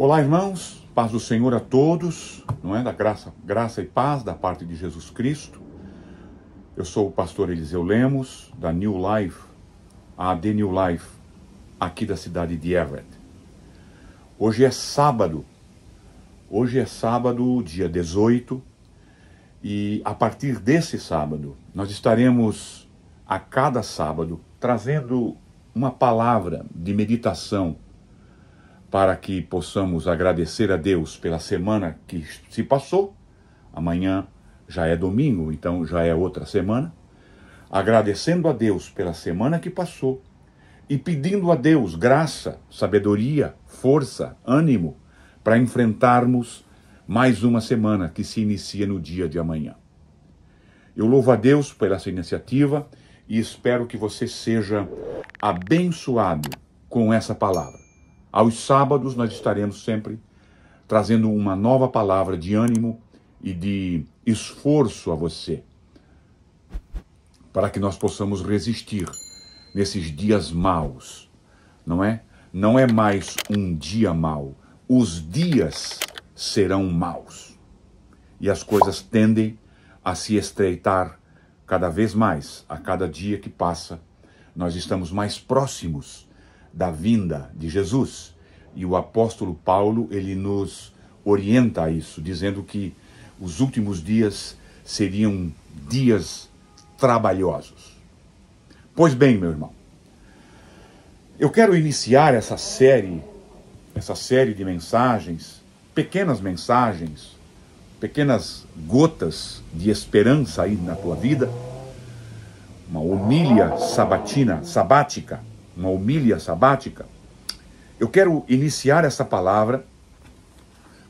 Olá, irmãos, paz do Senhor a todos, não é? Da graça e paz da parte de Jesus Cristo. Eu sou o pastor Eliseu Lemos, da New Life, a The New Life, aqui da cidade de Everett. Hoje é sábado, dia 18, e a partir desse sábado, nós estaremos a cada sábado trazendo uma palavra de meditação para que possamos agradecer a Deus pela semana que se passou. Amanhã já é domingo, então já é outra semana. Agradecendo a Deus pela semana que passou e pedindo a Deus graça, sabedoria, força, ânimo para enfrentarmos mais uma semana que se inicia no dia de amanhã. Eu louvo a Deus por essa iniciativa e espero que você seja abençoado com essa palavra. Aos sábados nós estaremos sempre trazendo uma nova palavra de ânimo e de esforço a você, para que nós possamos resistir nesses dias maus, não é? Não é mais um dia mau, os dias serão maus. E as coisas tendem a se estreitar cada vez mais, a cada dia que passa. Nós estamos mais próximos da vinda de Jesus. E o apóstolo Paulo, ele nos orienta a isso, dizendo que os últimos dias seriam dias trabalhosos. Pois bem, meu irmão, eu quero iniciar essa série de mensagens, pequenas gotas de esperança aí na tua vida, uma homilia sabática. Eu quero iniciar essa palavra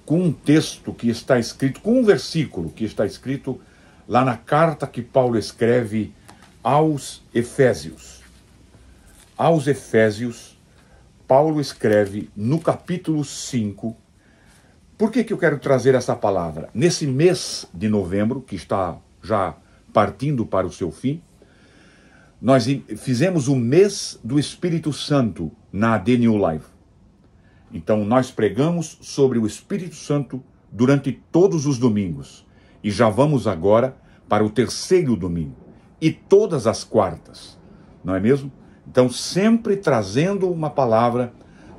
com um texto que está escrito, com um versículo que está escrito lá na carta que Paulo escreve aos Efésios. Aos Efésios, Paulo escreve no capítulo 5. Por que eu quero trazer essa palavra? Nesse mês de novembro, que está já partindo para o seu fim, nós fizemos o mês do Espírito Santo na The New Life. Então nós pregamos sobre o Espírito Santo durante todos os domingos. E já vamos agora para o terceiro domingo. E todas as quartas, não é mesmo? Então sempre trazendo uma palavra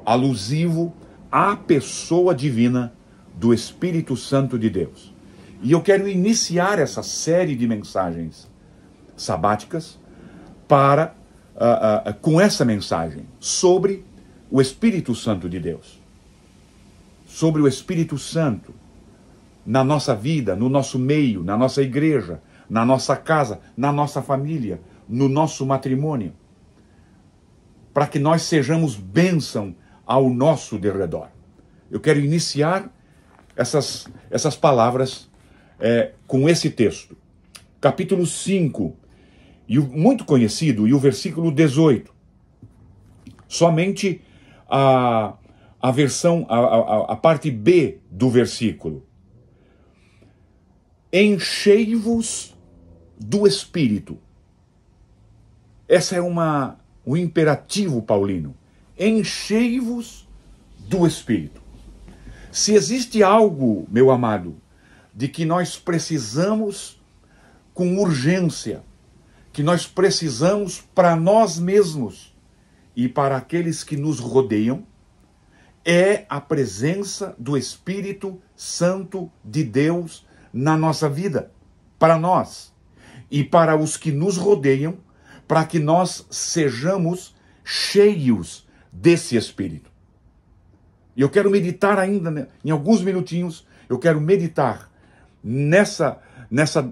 alusivo à pessoa divina do Espírito Santo de Deus. E eu quero iniciar essa série de mensagens sabáticas com essa mensagem sobre o Espírito Santo de Deus. Sobre o Espírito Santo na nossa vida, no nosso meio, na nossa igreja, na nossa casa, na nossa família, no nosso matrimônio. Para que nós sejamos bênção ao nosso derredor. Eu quero iniciar essas palavras com esse texto. Capítulo 5, muito conhecido, e o versículo 18. Somente a versão, a parte B do versículo. Enchei-vos do Espírito. Essa é um imperativo paulino. Enchei-vos do Espírito. Se existe algo, meu amado, de que nós precisamos com urgência, que nós precisamos para nós mesmos e para aqueles que nos rodeiam, é a presença do Espírito Santo de Deus na nossa vida, para nós e para os que nos rodeiam, para que nós sejamos cheios desse Espírito. E eu quero meditar ainda, em alguns minutinhos, eu quero meditar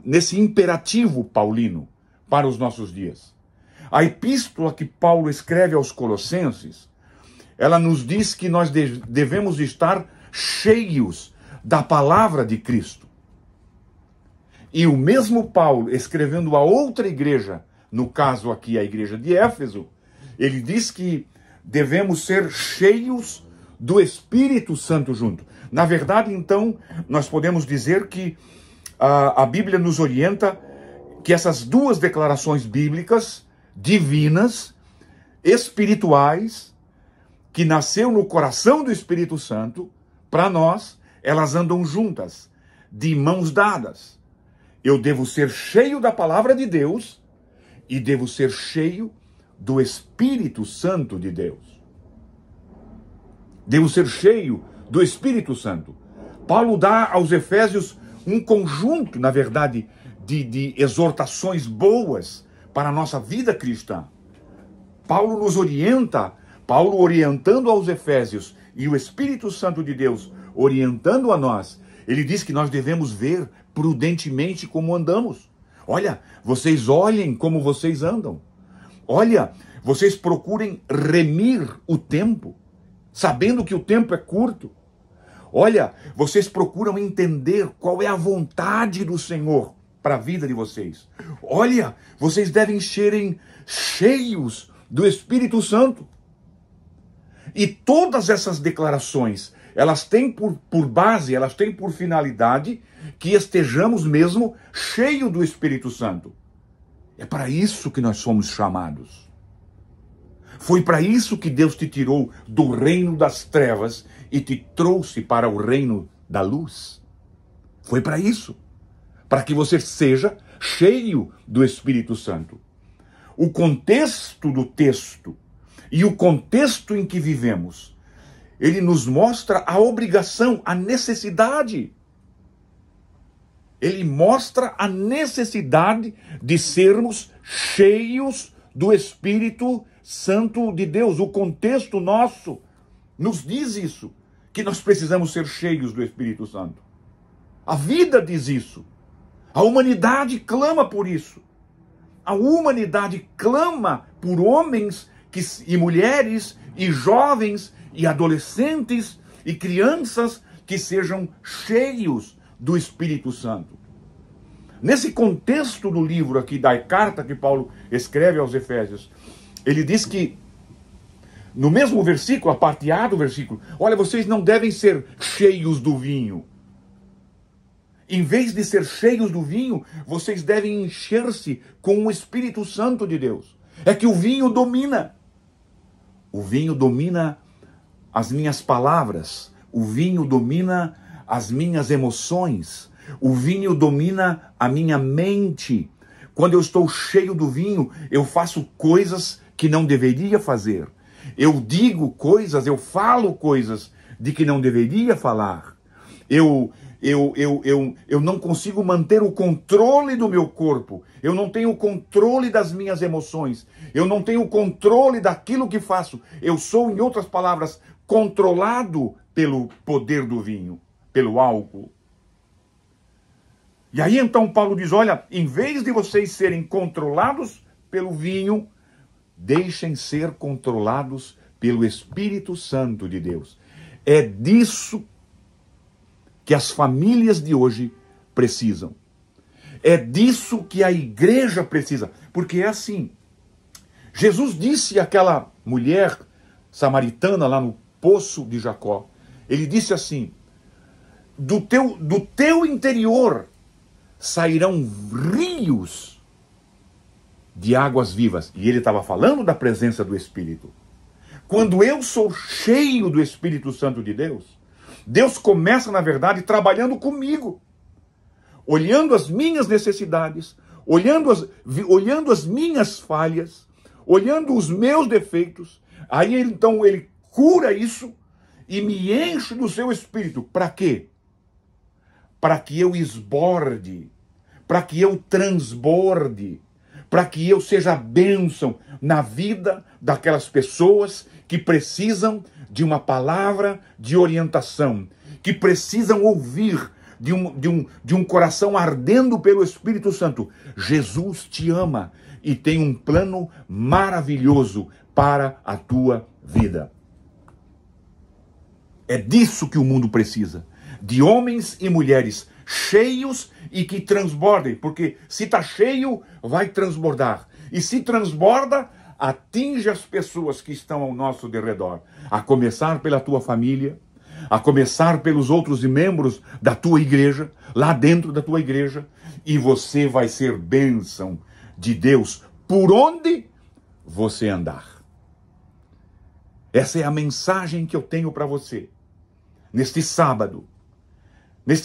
nesse imperativo paulino para os nossos dias. A epístola que Paulo escreve aos Colossenses, ela nos diz que nós devemos estar cheios da palavra de Cristo. E o mesmo Paulo, escrevendo a outra igreja, no caso aqui a igreja de Éfeso, ele diz que devemos ser cheios do Espírito Santo junto. Na verdade, então, nós podemos dizer que a Bíblia nos orienta que essas duas declarações bíblicas, divinas, espirituais, que nasceu no coração do Espírito Santo, para nós, elas andam juntas, de mãos dadas. Eu devo ser cheio da palavra de Deus e devo ser cheio do Espírito Santo de Deus. Devo ser cheio do Espírito Santo. Paulo dá aos Efésios um conjunto, na verdade, de exortações boas para a nossa vida cristã. Paulo nos orienta, Paulo orientando aos Efésios e o Espírito Santo de Deus orientando a nós, ele diz que nós devemos ver prudentemente como andamos. Olha, vocês olhem como vocês andam. Olha, vocês procurem remir o tempo, sabendo que o tempo é curto. Olha, vocês procuram entender qual é a vontade do Senhor para a vida de vocês. Olha, vocês devem serem cheios do Espírito Santo. E todas essas declarações, elas têm por base, elas têm por finalidade que estejamos mesmo cheios do Espírito Santo. É para isso que nós somos chamados. Foi para isso que Deus te tirou do reino das trevas e te trouxe para o reino da luz. Foi para isso. Para que você seja cheio do Espírito Santo. O contexto do texto e o contexto em que vivemos, ele nos mostra a obrigação, a necessidade. Ele mostra a necessidade de sermos cheios do Espírito Santo de Deus. O contexto nosso nos diz isso, que nós precisamos ser cheios do Espírito Santo. A vida diz isso. A humanidade clama por isso. A humanidade clama por homens e mulheres e jovens e adolescentes e crianças que sejam cheios do Espírito Santo. Nesse contexto do livro aqui, da carta que Paulo escreve aos Efésios, ele diz que, no mesmo versículo, a parte A do versículo, olha, vocês não devem ser cheios do vinho. Em vez de ser cheios do vinho, vocês devem encher-se com o Espírito Santo de Deus. É que o vinho domina. O vinho domina as minhas palavras. O vinho domina as minhas emoções. O vinho domina a minha mente. Quando eu estou cheio do vinho, eu faço coisas que não deveria fazer. Eu digo coisas, eu falo coisas de que não deveria falar. Eu não consigo manter o controle do meu corpo. Eu não tenho o controle das minhas emoções. Eu não tenho o controle daquilo que faço. Eu sou, em outras palavras, controlado pelo poder do vinho, pelo álcool. E aí então Paulo diz, olha, em vez de vocês serem controlados pelo vinho, deixem ser controlados pelo Espírito Santo de Deus. É disso que as famílias de hoje precisam. É disso que a igreja precisa. Porque é assim. Jesus disse àquela mulher samaritana lá no poço de Jacó, ele disse assim, do teu interior sairão rios de águas vivas. E ele estava falando da presença do Espírito. Quando eu sou cheio do Espírito Santo de Deus, Deus começa, na verdade, trabalhando comigo, olhando as minhas necessidades, olhando as minhas falhas, olhando os meus defeitos. Aí então ele cura isso e me enche do seu Espírito. Para quê? Para que eu esborde, para que eu transborde, para que eu seja bênção na vida daquelas pessoas que precisam de uma palavra de orientação, que precisam ouvir de um coração ardendo pelo Espírito Santo. Jesus te ama e tem um plano maravilhoso para a tua vida. É disso que o mundo precisa, de homens e mulheres cheios e que transbordem, porque se está cheio, vai transbordar. E se transborda, atinge as pessoas que estão ao nosso derredor, a começar pela tua família, a começar pelos outros membros da tua igreja, lá dentro da tua igreja, e você vai ser bênção de Deus por onde você andar. Essa é a mensagem que eu tenho para você. neste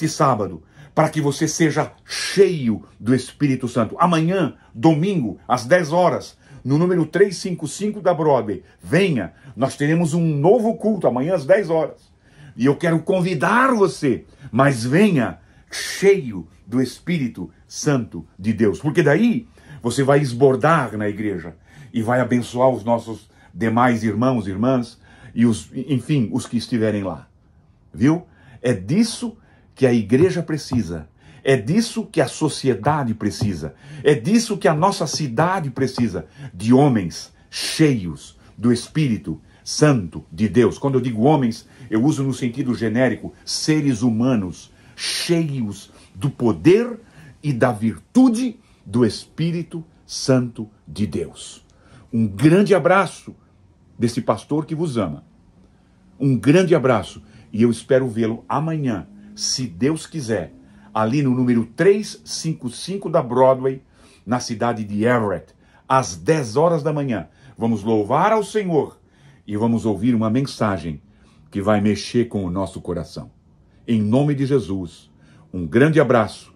sábado, para que você seja cheio do Espírito Santo. Amanhã, domingo, às 10 horas, no número 355 da Broadway, venha, nós teremos um novo culto, amanhã às 10 horas. E eu quero convidar você, mas venha cheio do Espírito Santo de Deus, porque daí você vai esbordar na igreja e vai abençoar os nossos demais irmãos, irmãs e os que estiverem lá. Viu? É disso que a igreja precisa. É disso que a sociedade precisa. É disso que a nossa cidade precisa. De homens cheios do Espírito Santo de Deus. Quando eu digo homens, eu uso no sentido genérico, seres humanos cheios do poder e da virtude do Espírito Santo de Deus. Um grande abraço desse pastor que vos ama. Um grande abraço. E eu espero vê-lo amanhã, se Deus quiser, ali no número 355 da Broadway, na cidade de Everett, às 10 horas da manhã. Vamos louvar ao Senhor e vamos ouvir uma mensagem que vai mexer com o nosso coração. Em nome de Jesus, um grande abraço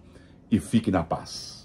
e fique na paz.